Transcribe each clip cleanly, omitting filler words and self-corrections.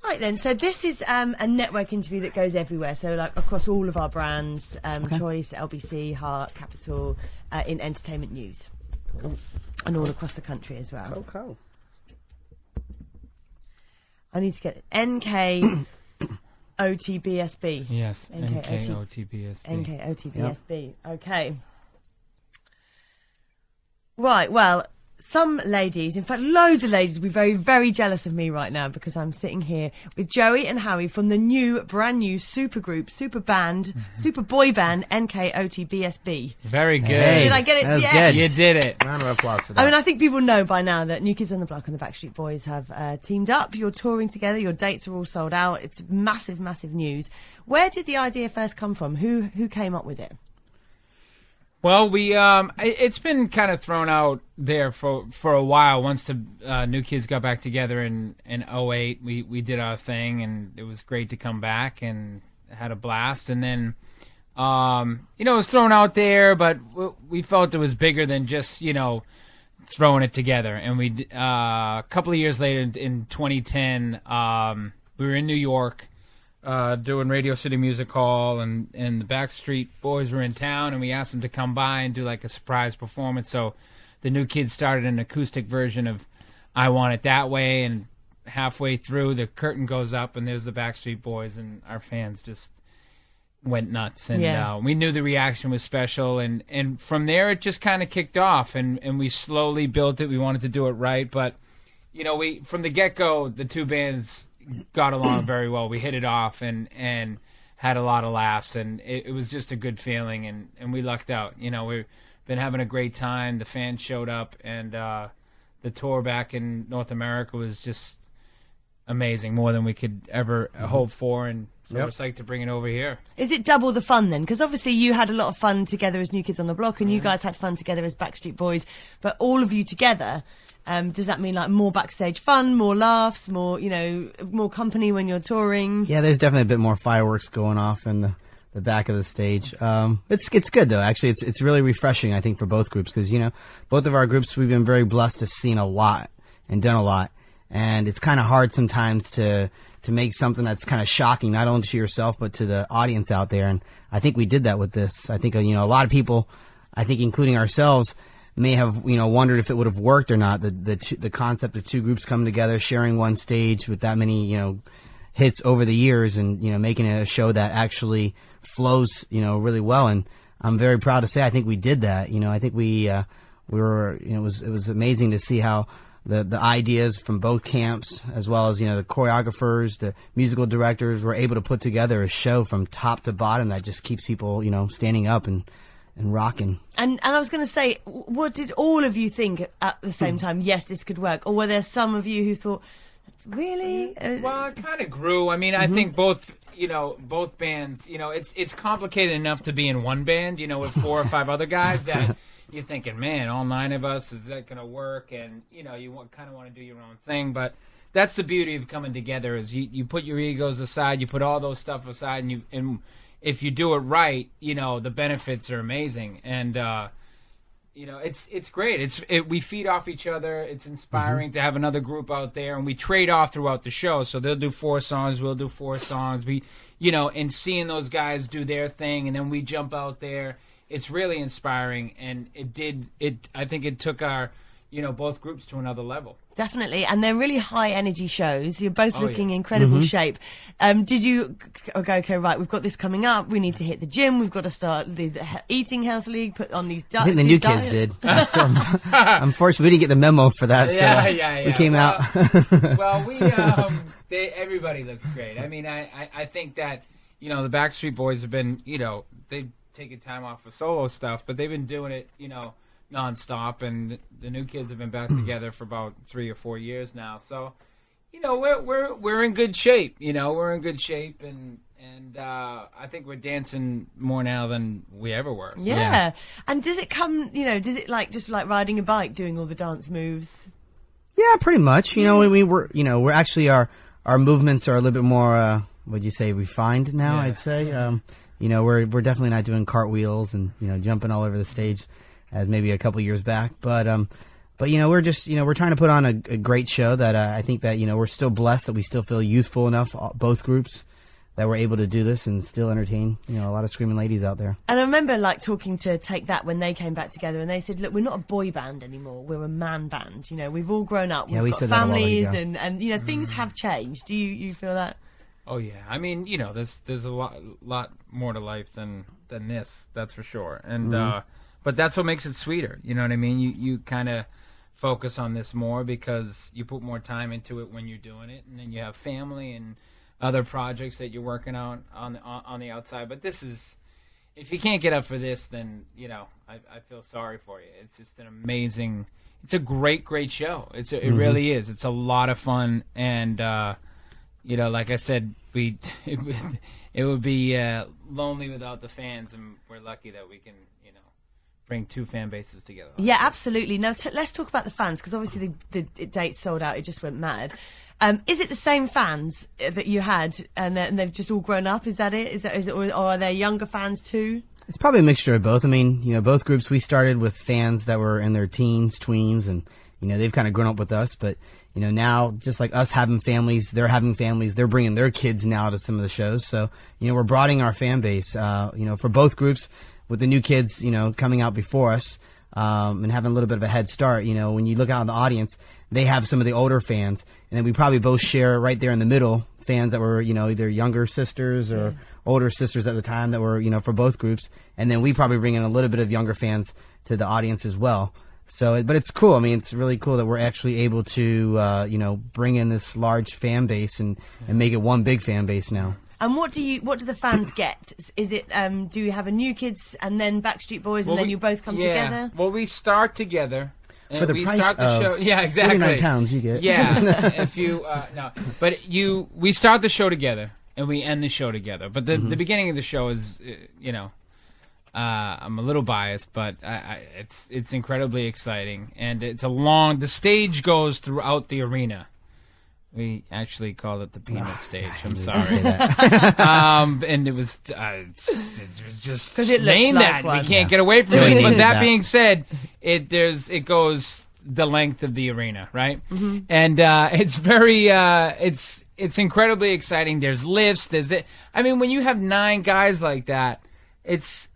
Right then, so this is a network interview that goes everywhere. So like across all of our brands, Choice, LBC, Heart, Capital, in entertainment news. Cool. And all across the country as well. Cool. I need to get it. NKOTBSB. Yes, NKOTBSB. NKOTBSB. Yep. Okay. Right, well, some ladies, in fact, loads of ladies will be very, very jealous of me right now because I'm sitting here with Joey and Howie from the brand new super group, super band, super boy band, NKOTBSB. Very good. Hey, did I get it? That was Yes. good. You did it. Round of applause for that. I mean, I think people know by now that New Kids on the Block and the Backstreet Boys have teamed up. You're touring together. Your dates are all sold out. It's massive, massive news. Where did the idea first come from? Who came up with it? Well, it's been kind of thrown out there for a while. Once the New Kids got back together in 2008, we did our thing, and it was great to come back and had a blast. And then, it was thrown out there, but we felt it was bigger than just, throwing it together. And a couple of years later, in 2010, we were in New York, doing Radio City Music Hall, and the Backstreet Boys were in town, and we asked them to come by and do like a surprise performance. So the New Kids started an acoustic version of I Want It That Way, and halfway through the curtain goes up and there's the Backstreet Boys, and our fans just went nuts. And we knew the reaction was special, and from there it just kind of kicked off, and we slowly built it. We wanted to do it right, but we from the get-go, the two bands got along very well. We hit it off and had a lot of laughs, and it was just a good feeling, and we lucked out. We've been having a great time. The fans showed up, and the tour back in North America was just amazing, more than we could ever hope for, and so we're psyched to bring it over here. Is it double the fun then? Because obviously you had a lot of fun together as New Kids on the Block, and you guys had fun together as Backstreet Boys, but all of you together, does that mean like more backstage fun, more laughs, more more company when you're touring? Yeah, there's definitely a bit more fireworks going off in the back of the stage. It's good though. Actually, it's really refreshing, I think, for both groups, because both of our groups, we've been very blessed to have seen a lot and done a lot, and it's kind of hard sometimes to make something that's kind of shocking, not only to yourself but to the audience out there. And I think we did that with this. I think a lot of people, I think including ourselves, may have wondered if it would have worked or not. The concept of two groups coming together, sharing one stage with that many hits over the years, and making it a show that actually flows really well. And I'm very proud to say I think we did that. I think we were it was amazing to see how the ideas from both camps, as well as the choreographers, the musical directors, were able to put together a show from top to bottom that just keeps people standing up and rocking. And I was going to say, what did all of you think at the same time? Yes, this could work. Or were there some of you who thought, really? Well, it kind of grew. I mean, I think both bands, it's complicated enough to be in one band, with 4 or 5 other guys that you're thinking, man, all 9 of us, is that going to work? And, you kind of want to do your own thing. But that's the beauty of coming together, is you put your egos aside, you put all those stuff aside, and if you do it right, the benefits are amazing. And, it's great. We feed off each other. It's inspiring to have another group out there, and we trade off throughout the show. So they'll do 4 songs, we'll do 4 songs. And seeing those guys do their thing, and then we jump out there. It's really inspiring, and I think it took our, both groups to another level. Definitely, and they're really high energy shows. You're both looking in incredible shape. Did you go, okay, right, we've got this coming up, we need to hit the gym, we've got to start eating healthily, put on these diets? I think the New Kids did. So, unfortunately, we didn't get the memo for that, so we came out. Well, everybody looks great. I mean, I think that, the Backstreet Boys have been, they've taken time off for solo stuff, but they've been doing it, nonstop, and the New Kids have been back together for about 3 or 4 years now. So, we're in good shape. We're in good shape, and I think we're dancing more now than we ever were. So. Yeah. And does it come? Does it just like riding a bike, doing all the dance moves? Yeah, pretty much. We're actually our movements are a little bit more. Would you say refined now? Yeah. I'd say. We're definitely not doing cartwheels and jumping all over the stage as maybe a couple years back, but But we're just we're trying to put on a great show that I think that we're still blessed that we still feel youthful enough, both groups, that we're able to do this and still entertain a lot of screaming ladies out there. And I remember talking to Take That when they came back together, and they said, "Look, we're not a boy band anymore. We're a man band. We've all grown up. We've got families, and things have changed." Do you feel that? Oh yeah, I mean there's a lot more to life than this. That's for sure. And but that's what makes it sweeter. You know what I mean? You kind of focus on this more because you put more time into it when you're doing it, and then you have family and other projects that you're working on the outside. But this is, if you can't get up for this, then I feel sorry for you. It's just an amazing, it's a great show. It really is. It's a lot of fun, and like I said, it would be lonely without the fans, and we're lucky that we can bring two fan bases together. Yeah, absolutely. Now let's talk about the fans, because obviously the date sold out. It just went mad. Is it the same fans that you had, and they've just all grown up? Is that it? Is it, or are there younger fans too? It's probably a mixture of both. I mean, both groups, we started with fans that were in their teens, tweens, and they've kind of grown up with us. But now, just like us having families, they're having families. They're bringing their kids now to some of the shows. So we're broadening our fan base. For both groups, with the new kids, coming out before us, and having a little bit of a head start. When you look out in the audience, they have some of the older fans, and then we probably both share right there in the middle fans that were, either younger sisters or older sisters at the time that were, for both groups. And then we probably bring in a little bit of younger fans to the audience as well. So, but it's cool. I mean, it's really cool that we're actually able to, bring in this large fan base and make it one big fan base now. And what do the fans get? Is it do you have a New Kids and then Backstreet Boys, and then you both come together? Well, we start together. For the price start the show. Yeah, exactly. £49 you get. Yeah, if you no, but we start the show together and we end the show together. But the beginning of the show is I'm a little biased, but it's incredibly exciting, and it's the stage goes throughout the arena. We actually called it the peanut stage. I'm sorry. And it was just named that. We can't get away from it. But that being said, it goes the length of the arena, right? Mm-hmm. And it's very it's incredibly exciting. There's lifts. I mean, when you have 9 guys like that, it's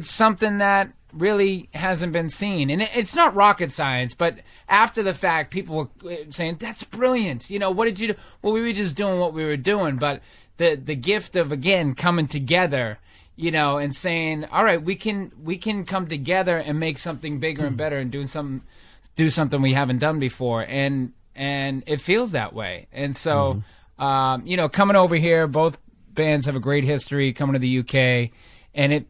something that really hasn't been seen, and it's not rocket science, but after the fact people were saying, that's brilliant, what did you do? Well, we were just doing what we were doing, but the gift of, again, coming together, and saying, all right, we can come together and make something bigger and better, and do something we haven't done before, and it feels that way. And so coming over here, both bands have a great history coming to the UK, and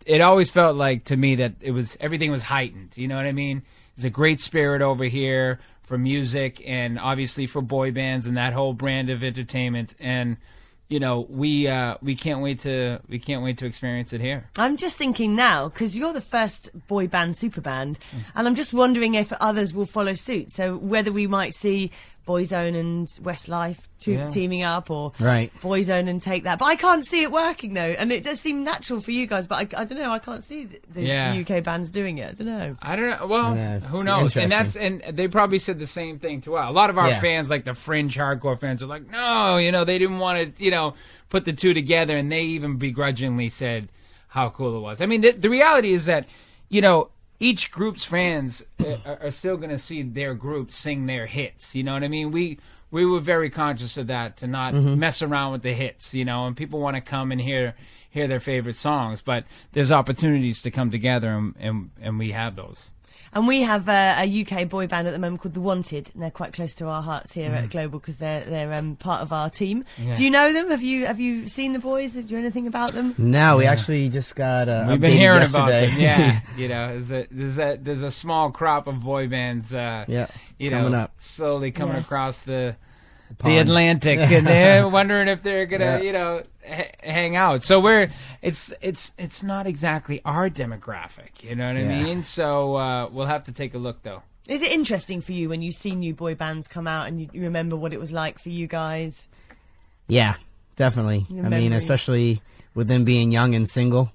it always felt like to me that everything was heightened. You know what I mean? There's a great spirit over here for music, and obviously for boy bands and that whole brand of entertainment. And we can't wait to experience it here. I'm just thinking now, because you're the first boy band super band, and I'm just wondering if others will follow suit. So whether we might see Boyzone and Westlife teaming up, or Boyzone and Take That. But I can't see it working though, and it does seem natural for you guys. But I don't know. I can't see the UK bands doing it. I don't know. Well, who knows? And they probably said the same thing to us. A lot of our fans, like the fringe hardcore fans, are like, no, they didn't want to, put the two together, and they even begrudgingly said how cool it was. I mean, the reality is that, each group's fans are still going to see their group sing their hits. You know what I mean? We were very conscious of that, to not mess around with the hits, and people want to come and hear their favorite songs. But there's opportunities to come together, and we have those. And we have a UK boy band at the moment called The Wanted, and they're quite close to our hearts here at Global, because they're part of our team. Yeah. Do you know them? Have you seen the boys? Do you know anything about them? No, we actually just got we've been hearing yesterday. About them. Yeah, there's a small crop of boy bands. Coming up, slowly coming across the Atlantic, and they're wondering if they're gonna hang out. So it's not exactly our demographic, you know what I mean? So we'll have to take a look, though. Is it interesting for you when you see new boy bands come out, and you remember what it was like for you guys? Yeah, definitely. I mean, especially with them being young and single.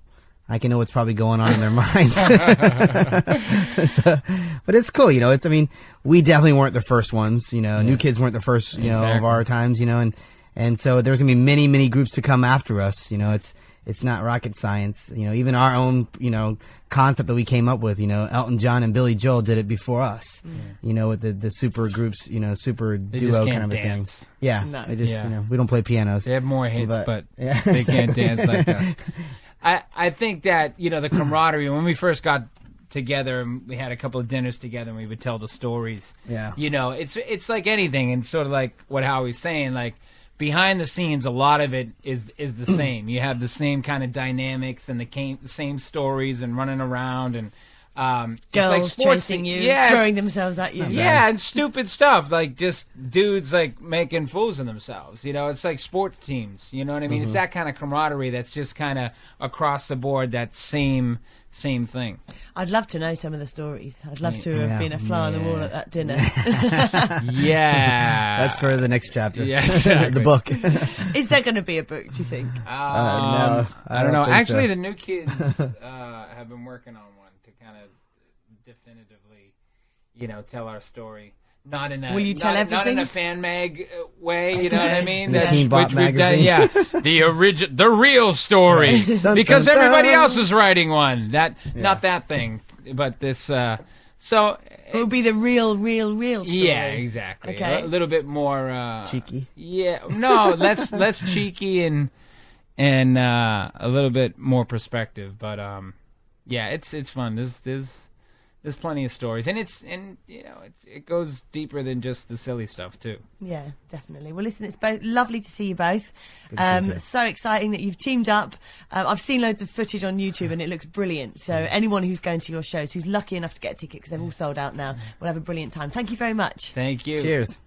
I can know what's probably going on in their minds. But it's cool, I mean, we definitely weren't the first ones, New Kids weren't the first, of our times, and so there's gonna be many, many groups to come after us. It's not rocket science. Even our own, concept that we came up with, Elton John and Billy Joel did it before us. With the super groups, super duo kind of a thing. Yeah, No. they just, we don't play pianos. They have more hits, but yeah. they can't dance like that. I think that the camaraderie when we first got together, and we had a couple of dinners together, and we would tell the stories. Yeah, it's like anything, and sort of like what Howie's saying, like. Behind the scenes, a lot of it is the same. You have the same kind of dynamics and the same stories and running around and Girls it's like sports chasing you, yeah, throwing themselves at you. Yeah, and stupid stuff like just dudes like making fools of themselves. It's like sports teams. You know what I mean? It's that kind of camaraderie that's just kind of across the board. That same thing. I'd love to know some of the stories. I'd love to have been a fly on the wall at that dinner. Yeah, that's for the next chapter. Yeah, exactly. The book. Is there going to be a book, do you think? No, I don't know. Actually, so. the New Kids have been working on one to kind of definitively, tell our story. Not in a Will you tell everything? Not in a fan mag way, you know what I mean? The Teen Bop magazine. Yeah, the real story, because everybody else is writing one. Not that thing, but this. So it will be the real story. Yeah, exactly. Okay. A little bit more cheeky. Yeah, no, less cheeky and a little bit more perspective. But yeah, it's fun. There's plenty of stories, and it goes deeper than just the silly stuff too. Yeah, definitely. Well, listen, it's both lovely to see you both. Good to see you too. So exciting that you've teamed up. I've seen loads of footage on YouTube, and it looks brilliant. So anyone who's going to your shows, who's lucky enough to get a ticket because they've all sold out now, will have a brilliant time. Thank you very much. Thank you. Cheers.